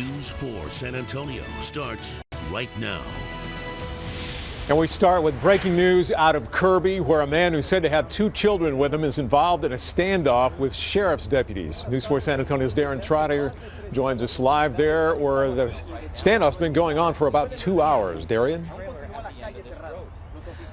News 4 San Antonio starts right now. And we start with breaking news out of Kirby, where a man who's said to have 2 children with him is involved in a standoff with sheriff's deputies. News 4 San Antonio's Darren Trotter joins us live there, where the standoff's been going on for about 2 hours. Darian?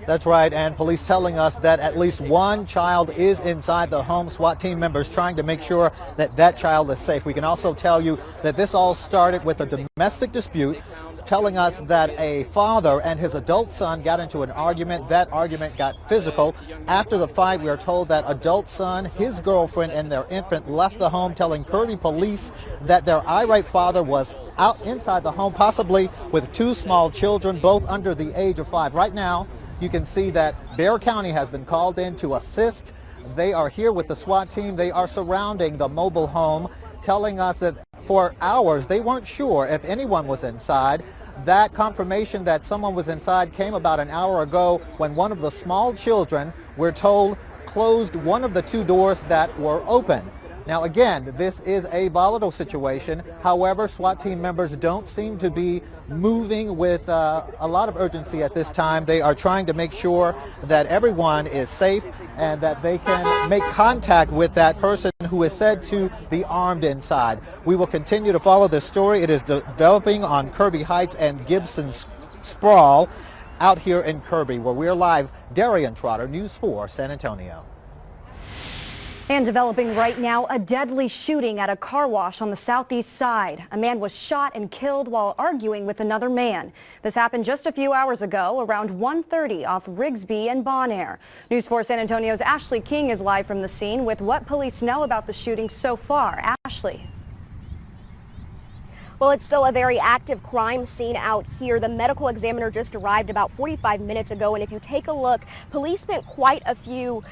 That's right, and police telling us that at least one child is inside the home. SWAT team members trying to make sure that that child is safe. We can also tell you that this all started with a domestic dispute, telling us that a father and his adult son got into an argument. That argument got physical. After the fight, we are told that adult son, his girlfriend, and their infant left the home, telling Kirby police that their irate father was out inside the home, possibly with 2 small children, both under the age of 5. Right now, you can see that Bexar County has been called in to assist. They are here with the SWAT team. They are surrounding the mobile home, telling us that for hours they weren't sure if anyone was inside. That confirmation that someone was inside came about an hour ago when one of the small children, we're told, closed one of the 2 doors that were open. Now again, this is a volatile situation. However, SWAT team members don't seem to be moving with a lot of urgency at this time. They are trying to make sure that everyone is safe and that they can make contact with that person who is said to be armed inside. We will continue to follow this story. It is developing on Kirby Heights and Gibson Sprawl out here in Kirby, where we're live. Darian Trotter, News 4 San Antonio. And developing right now, a deadly shooting at a car wash on the southeast side. A man was shot and killed while arguing with another man. This happened just a few hours ago, around 1:30 off Rigsby and Bon Air. News 4 San Antonio's Ashley King is live from the scene with what police know about the shooting so far. Ashley. Well, it's still a very active crime scene out here. The medical examiner just arrived about 45 minutes ago, and if you take a look, police spent quite a few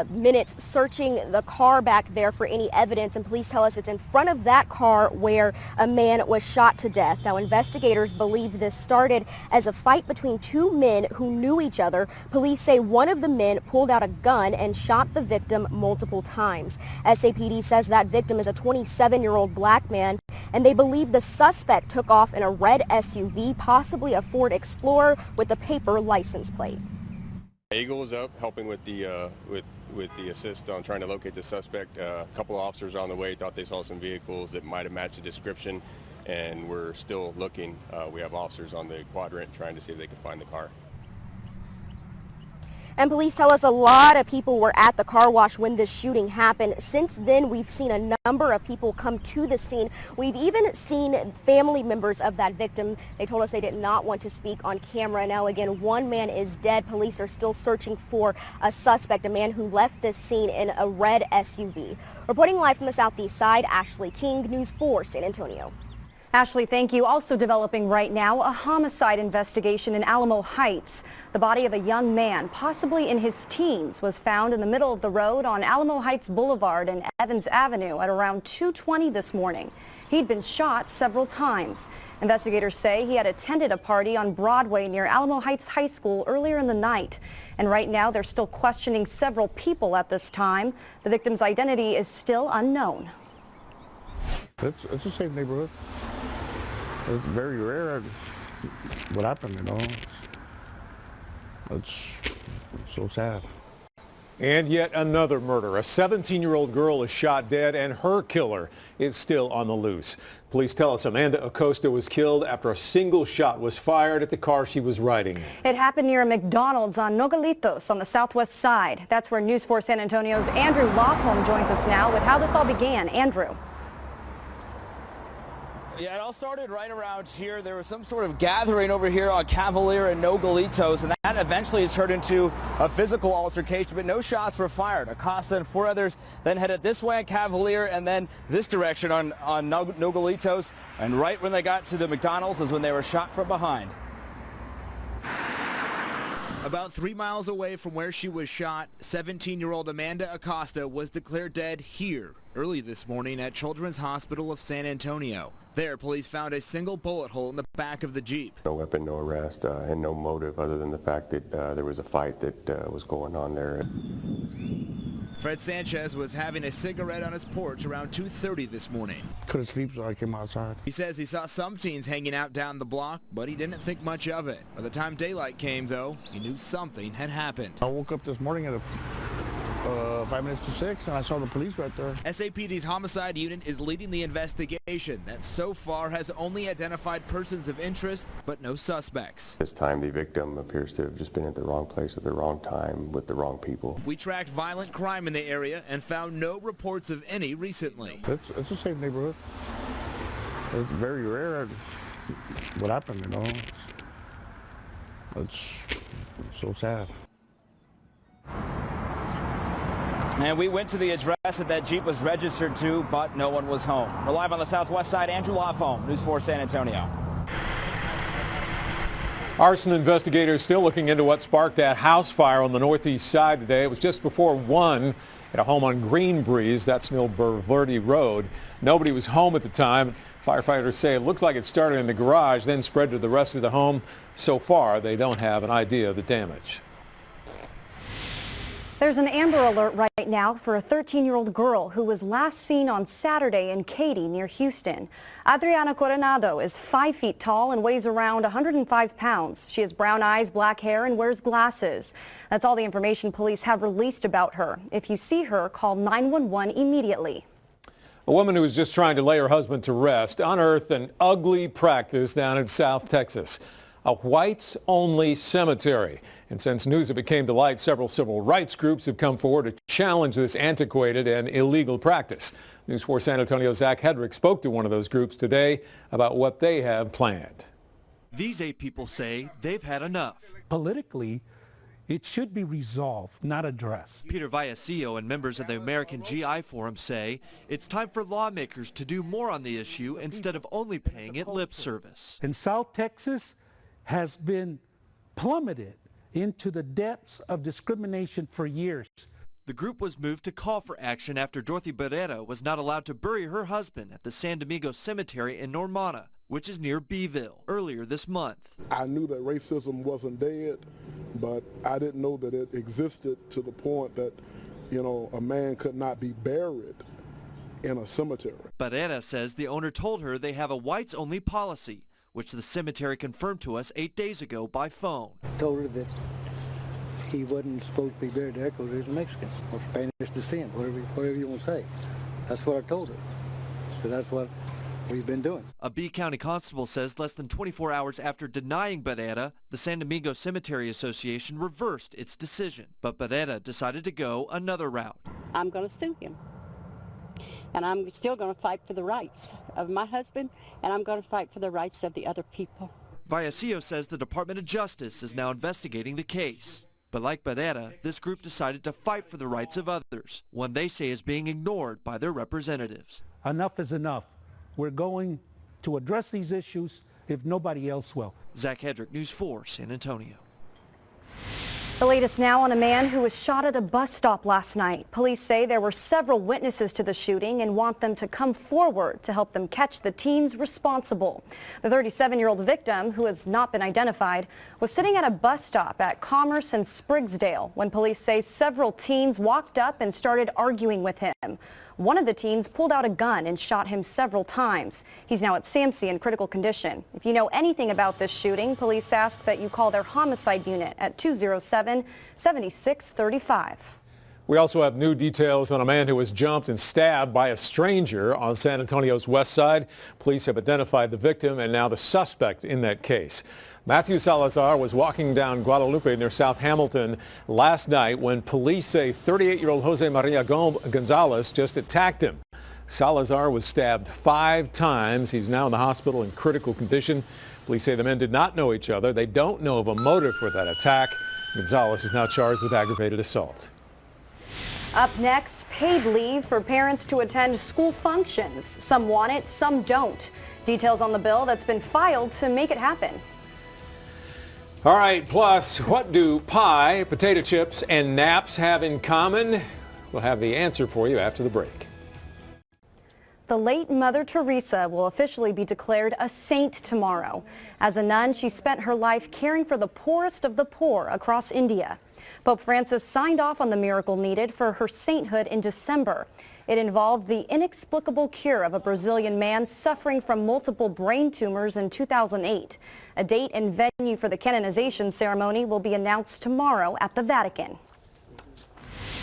minutes searching the car back there for any evidence, and police tell us it's in front of that car where a man was shot to death. Now, investigators believe this started as a fight between 2 men who knew each other. Police say one of the men pulled out a gun and shot the victim multiple times. SAPD says that victim is a 27-year-old black man, and they believe the suspect took off in a red SUV, possibly a Ford Explorer with a paper license plate. Eagle was up helping with the assist on trying to locate the suspect. A couple of officers on the way thought they saw some vehicles that might have matched the description, and we're still looking. We have officers on the quadrant trying to see if they can find the car. And police tell us a lot of people were at the car wash when this shooting happened. Since then, we've seen a number of people come to the scene. We've even seen family members of that victim. They told us they did not want to speak on camera. Now, again, one man is dead. Police are still searching for a suspect, a man who left this scene in a red SUV. Reporting live from the southeast side, Ashley King, News 4 San Antonio. Ashley, thank you. Also developing right now, a homicide investigation in Alamo Heights. The body of a young man, possibly in his teens, was found in the middle of the road on Alamo Heights Boulevard and Evans Avenue at around 2:20 this morning. He'd been shot several times. Investigators say he had attended a party on Broadway near Alamo Heights High School earlier in the night. And right now, they're still questioning several people at this time. The victim's identity is still unknown. It's a safe neighborhood. It's very rare what happened, you know. It's so sad. And yet another murder. A 17-year-old girl is shot dead, and her killer is still on the loose. Police tell us Amanda Acosta was killed after a single shot was fired at the car she was riding. It happened near a McDonald's on Nogalitos on the southwest side. That's where News 4 San Antonio's Andrew Lopham joins us now with how this all began. Andrew. Yeah, it all started right around here. There was some sort of gathering over here on Cavalier and Nogalitos, and that eventually has turned into a physical altercation, but no shots were fired. Acosta and 4 others then headed this way on Cavalier and then this direction on Nogalitos, and right when they got to the McDonald's is when they were shot from behind. About 3 miles away from where she was shot, 17-year-old Amanda Acosta was declared dead here early this morning at Children's Hospital of San Antonio. There, police found a single bullet hole in the back of the Jeep. No weapon, no arrest, and no motive other than the fact that there was a fight that was going on there. Fred Sanchez was having a cigarette on his porch around 2:30 this morning. Couldn't sleep, so I came outside. He says he saw some teens hanging out down the block, but he didn't think much of it. By the time daylight came, though, he knew something had happened. I woke up this morning at 5 minutes to 6, and I saw the police right there. SAPD's homicide unit is leading the investigation that so far has only identified persons of interest, but no suspects. This time the victim appears to have just been at the wrong place at the wrong time with the wrong people. We tracked violent crime in the area and found no reports of any recently. It's a safe neighborhood. It's very rare what happened, you know. It's so sad. And we went to the address that Jeep was registered to, but no one was home. We're live on the southwest side. Andrew Lawfone, News 4 San Antonio. Arson investigators still looking into what sparked that house fire on the northeast side today. It was just before 1 at a home on Green Breeze, that's near Verde Road. Nobody was home at the time. Firefighters say it looks like it started in the garage, then spread to the rest of the home. So far, they don't have an idea of the damage. There's an Amber Alert right now for a 13-year-old girl who was last seen on Saturday in Katy near Houston. Adriana Coronado is 5 feet tall and weighs around 105 pounds. She has brown eyes, black hair, and wears glasses. That's all the information police have released about her. If you see her, call 911 immediately. A woman who was just trying to lay her husband to rest unearthed an ugly practice down in South Texas. A whites-only cemetery. And since news of it came to light, several civil rights groups have come forward to challenge this antiquated and illegal practice. News 4 San Antonio's Zach Hedrick spoke to one of those groups today about what they have planned. These 8 people say they've had enough. Politically, it should be resolved, not addressed. Peter Villasillo and members of the American GI Forum say it's time for lawmakers to do more on the issue instead of only paying it lip service. And South Texas has been plummeted into the depths of discrimination for years. The group was moved to call for action after Dorothy Barrera was not allowed to bury her husband at the San Domingo Cemetery in Normanna, which is near Beeville, earlier this month. I knew that racism wasn't dead, but I didn't know that it existed to the point that, you know, a man could not be buried in a cemetery. Barrera says the owner told her they have a whites-only policy, which the cemetery confirmed to us 8 days ago by phone. Told her that he wasn't supposed to be buried there because he was Mexican or Spanish descent, whatever you want to say. That's what I told her. So that's what we've been doing. A B County constable says less than 24 hours after denying Barrera, the San Domingo Cemetery Association reversed its decision. But Barrera decided to go another route. I'm going to sue him. And I'm still going to fight for the rights of my husband, and I'm going to fight for the rights of the other people. Villasillo says the Department of Justice is now investigating the case. But like Barrera, this group decided to fight for the rights of others, one they say is being ignored by their representatives. Enough is enough. We're going to address these issues if nobody else will. Zach Hedrick, News 4, San Antonio. The latest now on a man who was shot at a bus stop last night. Police say there were several witnesses to the shooting and want them to come forward to help them catch the teens responsible. The 37-year-old victim, who has not been identified, was sitting at a bus stop at Commerce and Sprigsdale when police say several teens walked up and started arguing with him. One of the teens pulled out a gun and shot him several times. He's now at SAMC in critical condition. If you know anything about this shooting, police ask that you call their homicide unit at 207-7635. We also have new details on a man who was jumped and stabbed by a stranger on San Antonio's west side. Police have identified the victim and now the suspect in that case. Matthew Salazar was walking down Guadalupe near South Hamilton last night when police say 38-year-old Jose Maria Gonzalez just attacked him. Salazar was stabbed 5 times. He's now in the hospital in critical condition. Police say the men did not know each other. They don't know of a motive for that attack. Gonzalez is now charged with aggravated assault. Up next, paid leave for parents to attend school functions. Some want it, some don't. Details on the bill that's been filed to make it happen. All right, plus, what do pie, potato chips, and naps have in common? We'll have the answer for you after the break. The late Mother Teresa will officially be declared a saint tomorrow. As a nun, she spent her life caring for the poorest of the poor across India. Pope Francis signed off on the miracle needed for her sainthood in December. It involved the inexplicable cure of a Brazilian man suffering from multiple brain tumors in 2008. A date and venue for the canonization ceremony will be announced tomorrow at the Vatican.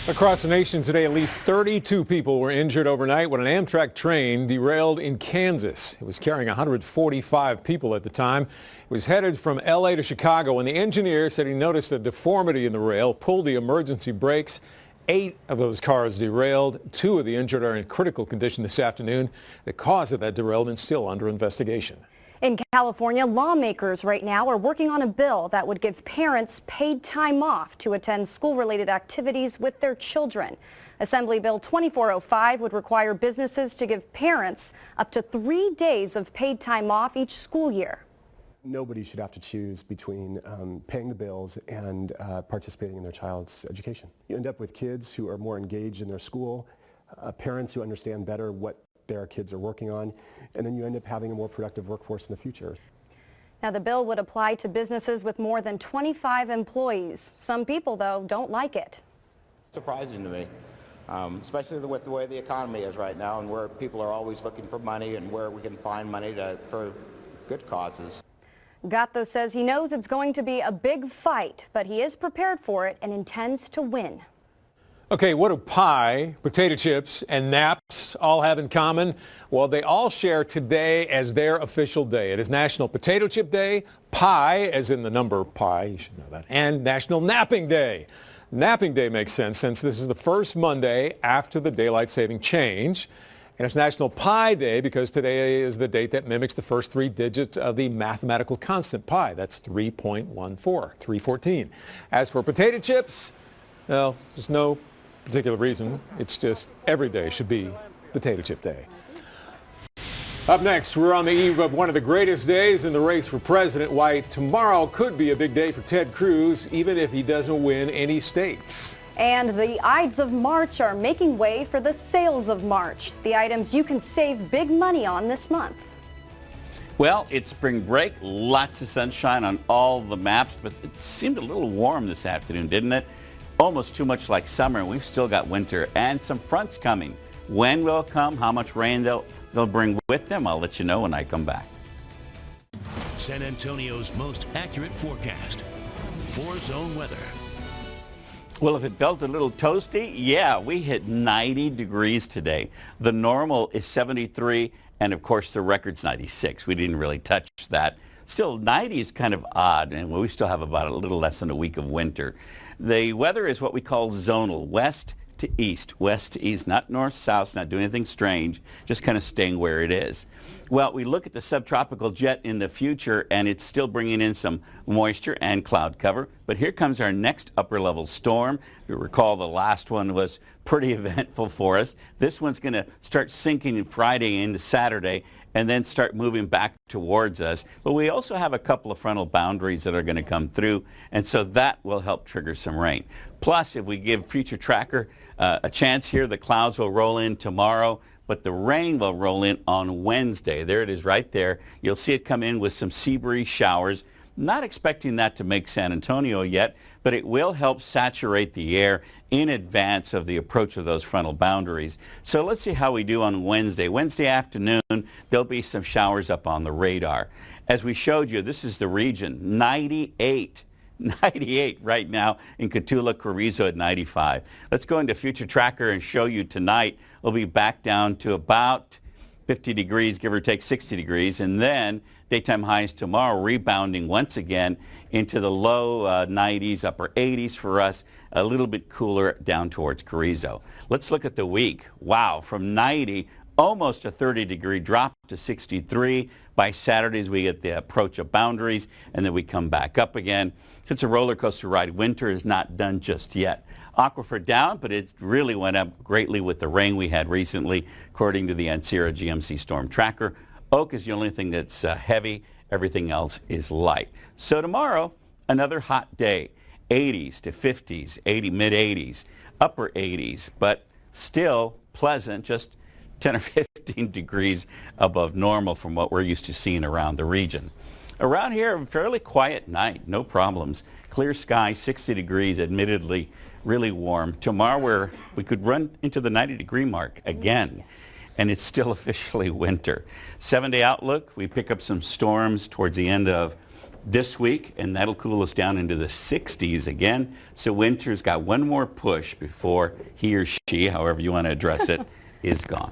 Across the nation today, at least 32 people were injured overnight when an Amtrak train derailed in Kansas. It was carrying 145 people at the time. It was headed from L.A. to Chicago when the engineer said he noticed a deformity in the rail, pulled the emergency brakes. 8 of those cars derailed. 2 of the injured are in critical condition this afternoon. The cause of that derailment is still under investigation. In California, lawmakers right now are working on a bill that would give parents paid time off to attend school-related activities with their children. Assembly Bill 2405 would require businesses to give parents up to 3 days of paid time off each school year. Nobody should have to choose between paying the bills and participating in their child's education. You end up with kids who are more engaged in their school, parents who understand better what their kids are working on, and then you end up having a more productive workforce in the future. Now, the bill would apply to businesses with more than 25 employees. Some people, though, don't like it. Surprising to me, especially with the way the economy is right now and where people are always looking for money and where we can find money for good causes. Gatto says he knows it's going to be a big fight, but he is prepared for it and intends to win. Okay, what do pie, potato chips, and naps all have in common? Well, they all share today as their official day. It is National Potato Chip Day, pie, as in the number pi, you should know that, and National Napping Day. Napping Day makes sense since this is the first Monday after the daylight saving change. And it's National Pi Day because today is the date that mimics the first 3 digits of the mathematical constant pi. That's 3.14, 314. As for potato chips, well, there's no particular reason. It's just every day should be Potato Chip Day. Up next, we're on the eve of one of the greatest days in the race for president. Why tomorrow could be a big day for Ted Cruz, even if he doesn't win any states. And the Ides of March are making way for the sales of March, the items you can save big money on this month. Well, it's spring break, lots of sunshine on all the maps, but it seemed a little warm this afternoon, didn't it? Almost too much like summer, and we've still got winter and some fronts coming. When will it come? How much rain they'll bring with them? I'll let you know when I come back. San Antonio's most accurate forecast. 4-zone weather. Well, if it felt a little toasty, yeah, we hit 90 degrees today. The normal is 73, and of course the record's 96. We didn't really touch that. Still, 90 is kind of odd, and we still have about a little less than a week of winter. The weather is what we call zonal, west to east, not north-south, not doing anything strange, just kind of staying where it is. Well, we look at the subtropical jet in the future, and it's still bringing in some moisture and cloud cover. But here comes our next upper-level storm. If you recall, the last one was pretty eventful for us. This one's going to start sinking Friday into Saturday and then start moving back towards us. But we also have a couple of frontal boundaries that are going to come through, and so that will help trigger some rain. Plus, if we give Future Tracker a chance here, the clouds will roll in tomorrow, but the rain will roll in on Wednesday. There it is right there. You'll see it come in with some sea breeze showers. Not expecting that to make San Antonio yet, but it will help saturate the air in advance of the approach of those frontal boundaries. So let's see how we do on Wednesday. Wednesday afternoon, there'll be some showers up on the radar. As we showed you, this is the region, 98 right now in Cotulla, Carrizo at 95. Let's go into Future Tracker and show you tonight. We'll be back down to about 50 degrees, give or take 60 degrees, and then daytime highs tomorrow rebounding once again into the low 90s, upper 80s for us, a little bit cooler down towards Carrizo. Let's look at the week. Wow, from 90, almost a 30-degree drop to 63. By Saturdays, we get the approach of boundaries, and then we come back up again. It's a roller coaster ride. Winter is not done just yet. Aquifer down, but it really went up greatly with the rain we had recently, according to the Ancira GMC Storm Tracker. Oak is the only thing that's heavy. Everything else is light. So tomorrow, another hot day. 80s to 50s, mid-80s, upper 80s, but still pleasant, just 10 or 15 degrees above normal from what we're used to seeing around the region. Around here, a fairly quiet night, no problems. Clear sky, 60 degrees, admittedly really warm. Tomorrow we could run into the 90-degree mark again, and it's still officially winter. 7-day outlook, we pick up some storms towards the end of this week, and that'll cool us down into the 60s again. So winter's got one more push before he or she, however you want to address it, is gone.